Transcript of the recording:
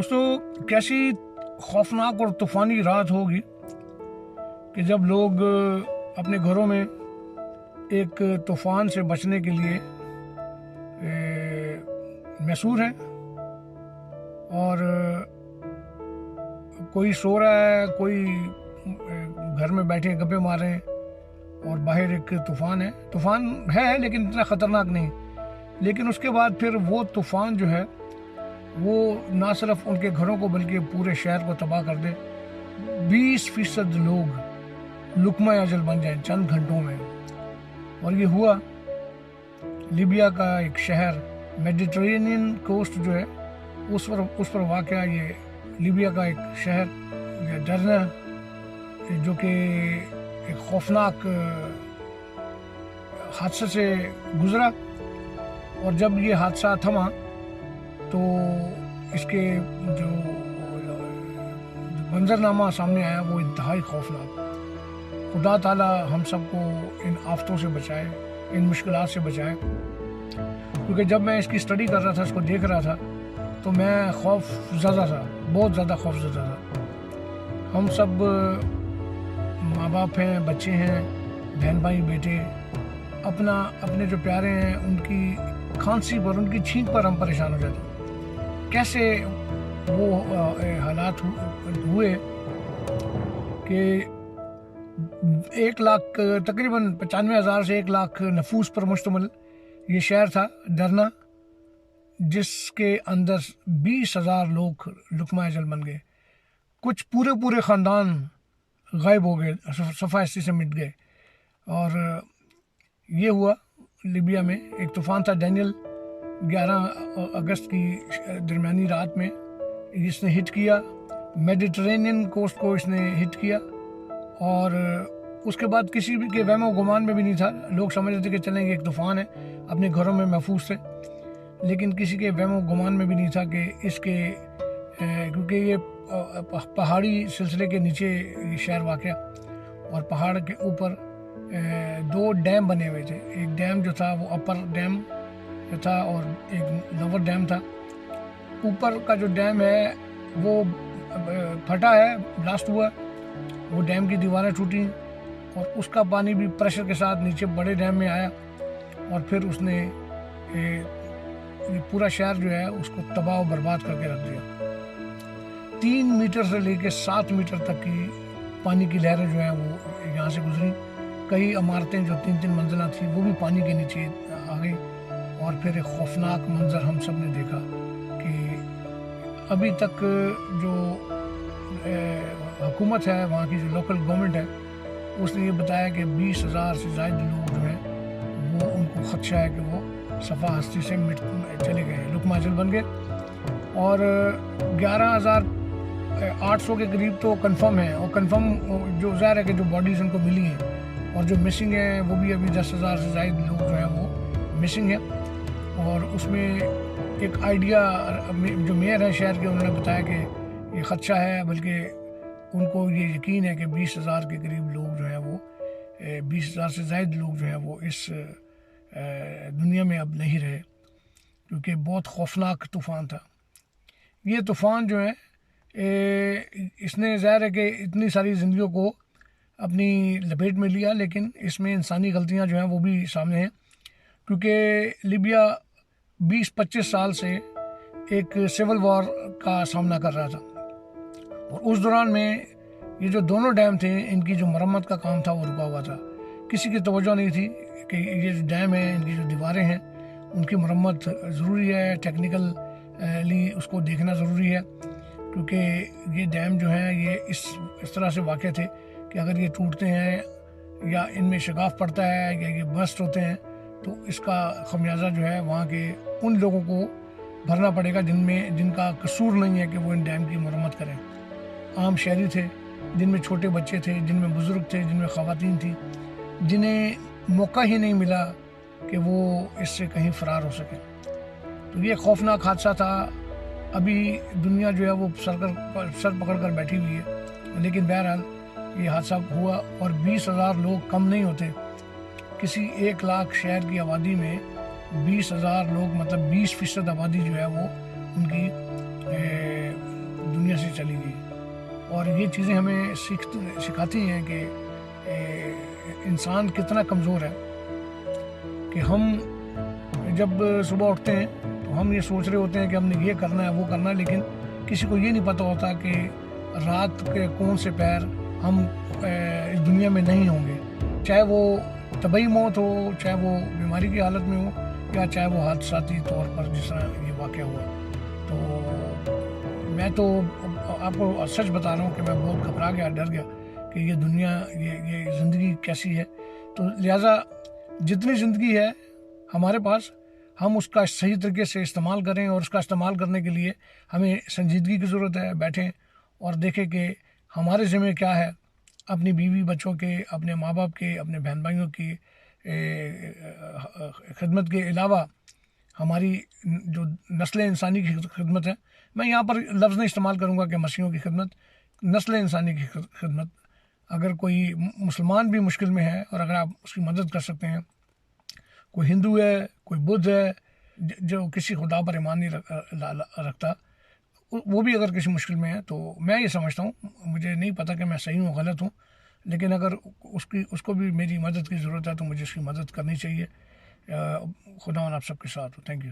دوستو کیسی خوفناک اور طوفانی رات ہوگی کہ جب لوگ اپنے گھروں میں ایک طوفان سے بچنے کے لیے محصور ہیں اور کوئی سو رہا ہے، کوئی گھر میں بیٹھے گپے مار رہے ہیں اور باہر ایک طوفان ہے لیکن اتنا خطرناک نہیں. لیکن اس کے بعد پھر وہ طوفان جو ہے وہ نہ صرف ان کے گھروں کو بلکہ پورے شہر کو تباہ کر دے. 20% لوگ لقمہ اجل بن جائیں چند گھنٹوں میں. اور یہ ہوا لیبیا کا ایک شہر، میڈیٹرینین کوسٹ جو ہے اس پر واقع یہ لیبیا کا ایک شہر ڈرنا، جو کہ ایک خوفناک حادثے سے گزرا. اور جب یہ حادثہ تھما تو اس کے جو منظرنامہ سامنے آیا وہ انتہائی خوفناک. خدا تعالی ہم سب کو ان آفتوں سے بچائے، ان مشکلات سے بچائے. کیونکہ جب میں اس کی اسٹڈی کر رہا تھا، اس کو دیکھ رہا تھا، تو میں خوف زدہ تھا، بہت زیادہ خوف زدہ تھا. ہم سب ماں باپ ہیں، بچے ہیں، بہن بھائی، بیٹے، اپنے جو پیارے ہیں ان کی کھانسی پر، ان کی چھینک پر ہم پریشان ہو جاتے ہیں. کیسے وہ حالات ہوئے کہ 1 لاکھ تقریباً 95,000 سے 1 لاکھ نفوس پر مشتمل یہ شہر تھا ڈرنا، جس کے اندر 20,000 لوگ لقمہ اجل بن گئے. کچھ پورے خاندان غائب ہو گئے، صفحہ ہستی سے مٹ گئے. اور یہ ہوا لیبیا میں. ایک طوفان تھا ڈینیل، 11 اگست کی درمیانی رات میں اس نے ہٹ کیا میڈیٹرینین کوسٹ کو، اس نے ہٹ کیا. اور اس کے بعد کسی بھی کے وہم و گمان میں بھی نہیں تھا. لوگ سمجھ رہے تھے کہ چلیں گے، ایک طوفان ہے، اپنے گھروں میں محفوظ تھے. لیکن کسی کے وہم و گمان میں بھی نہیں تھا کہ اس کے کیونکہ یہ پہاڑی سلسلے کے نیچے یہ شہر واقع، اور پہاڑ کے اوپر 2 ڈیم بنے ہوئے تھے. ایک ڈیم جو تھا وہ اپر ڈیم جو تھا اور ایک لوور ڈیم تھا. اوپر کا جو ڈیم ہے وہ پھٹا ہے، بلاسٹ ہوا، وہ ڈیم کی دیواریں ٹوٹی اور اس کا پانی بھی پریشر کے ساتھ نیچے بڑے ڈیم میں آیا اور پھر اس نے پورا شہر جو ہے اس کو تباہ و برباد کر کے رکھ دیا. 3 میٹر سے لے کے 7 میٹر تک کی پانی کی لہریں جو ہیں وہ یہاں سے گزری. کئی عمارتیں جو 3 منزلہ تھیں وہ بھی پانی کے نیچے آ گئی. اور پھر ایک خوفناک منظر ہم سب نے دیکھا کہ ابھی تک جو حکومت ہے، وہاں کی جو لوکل گورنمنٹ ہے، اس نے یہ بتایا کہ 20,000 سے زائد لوگ جو ہیں وہ ان کو خدشہ ہے کہ وہ صفحہ ہستی سے چلے گئے، لقمہ اجل بن گئے. اور 11,800 کے قریب تو کنفرم ہیں، اور کنفرم جو ظاہر ہے کہ جو باڈیز ان کو ملی ہیں، اور جو مسنگ ہیں وہ بھی ابھی 10,000 سے زائد لوگ جو ہیں وہ مسنگ ہیں. اور اس میں ایک آئیڈیا جو میئر ہے شہر کے، انہوں نے بتایا کہ یہ خدشہ ہے، بلکہ ان کو یہ یقین ہے کہ 20,000 کے قریب لوگ جو ہیں وہ 20,000 سے زائد لوگ جو ہیں وہ اس دنیا میں اب نہیں رہے، کیونکہ بہت خوفناک طوفان تھا. یہ طوفان جو ہے اس نے ظاہر ہے کہ اتنی ساری زندگیوں کو اپنی لپیٹ میں لیا، لیکن اس میں انسانی غلطیاں جو ہیں وہ بھی سامنے ہیں. کیونکہ لیبیا 20-25 سال سے ایک سول وار کا سامنا کر رہا تھا، اور اس دوران میں یہ جو دونوں ڈیم تھے ان کی جو مرمت کا کام تھا وہ رکا ہوا تھا. کسی کی توجہ نہیں تھی کہ یہ جو ڈیم ہیں، ان کی جو دیواریں ہیں، ان کی مرمت ضروری ہے، ٹیکنیکلی اس کو دیکھنا ضروری ہے. کیونکہ یہ ڈیم جو ہیں یہ اس طرح سے واقع تھے کہ اگر یہ ٹوٹتے ہیں یا ان میں شگاف پڑتا ہے یا یہ برسٹ ہوتے ہیں تو اس کا خمیازہ جو ہے وہاں کے ان لوگوں کو بھرنا پڑے گا جن کا قصور نہیں ہے کہ وہ ان ڈیم کی مرمت کریں. عام شہری تھے، جن میں چھوٹے بچے تھے، جن میں بزرگ تھے، جن میں خواتین تھیں، جنہیں موقع ہی نہیں ملا کہ وہ اس سے کہیں فرار ہو سکیں. تو یہ خوفناک حادثہ تھا. ابھی دنیا جو ہے وہ سر پکڑ کر بیٹھی ہوئی ہے، لیکن بہرحال یہ حادثہ ہوا. اور 20,000 لوگ کم نہیں ہوتے. کسی 1 لاکھ شہر کی آبادی میں 20,000 لوگ، مطلب 20% آبادی جو ہے وہ ان کی چلی گئی. اور یہ چیزیں ہمیں سکھاتی ہیں کہ انسان کتنا کمزور ہے. کہ ہم جب صبح اٹھتے ہیں تو ہم یہ سوچ رہے ہوتے ہیں کہ ہم نے یہ کرنا ہے وہ کرنا ہے, لیکن کسی کو یہ نہیں پتہ ہوتا کہ رات کے کون سے پہر ہم اس دنیا میں نہیں ہوں گے, چاہے وہ طبعی موت ہو, چاہے وہ بیماری کی حالت میں ہو, یا چاہے وہ حادثاتی طور پر جس طرح یہ واقعہ ہوا. تو میں تو آپ کو سچ بتا رہا ہوں کہ میں بہت گھبرا گیا, ڈر گیا کہ یہ دنیا, یہ زندگی کیسی ہے. تو لہٰذا جتنی زندگی ہے ہمارے پاس, ہم اس کا صحیح طریقے سے استعمال کریں, اور اس کا استعمال کرنے کے لیے ہمیں سنجیدگی کی ضرورت ہے. بیٹھیں اور دیکھیں کہ ہمارے ذمہ کیا ہے, اپنی بیوی بچوں کے, اپنے ماں باپ کے, اپنے بہن بھائیوں کی خدمت کے علاوہ ہماری جو نسل انسانی کی خدمت ہے. میں یہاں پر لفظ نہیں استعمال کروں گا کہ مسیحیوں کی خدمت, نسل انسانی کی خدمت. اگر کوئی مسلمان بھی مشکل میں ہے اور اگر آپ اس کی مدد کر سکتے ہیں, کوئی ہندو ہے, کوئی بدھ ہے جو کسی خدا پر ایمان نہیں رکھتا, وہ بھی اگر کسی مشکل میں ہے, تو میں یہ سمجھتا ہوں, مجھے نہیں پتہ کہ میں صحیح ہوں غلط ہوں, لیکن اگر اس کو بھی میری مدد کی ضرورت ہے تو مجھے اس کی مدد کرنی چاہیے. خدا آپ سب کے ساتھ ہو. Thank you.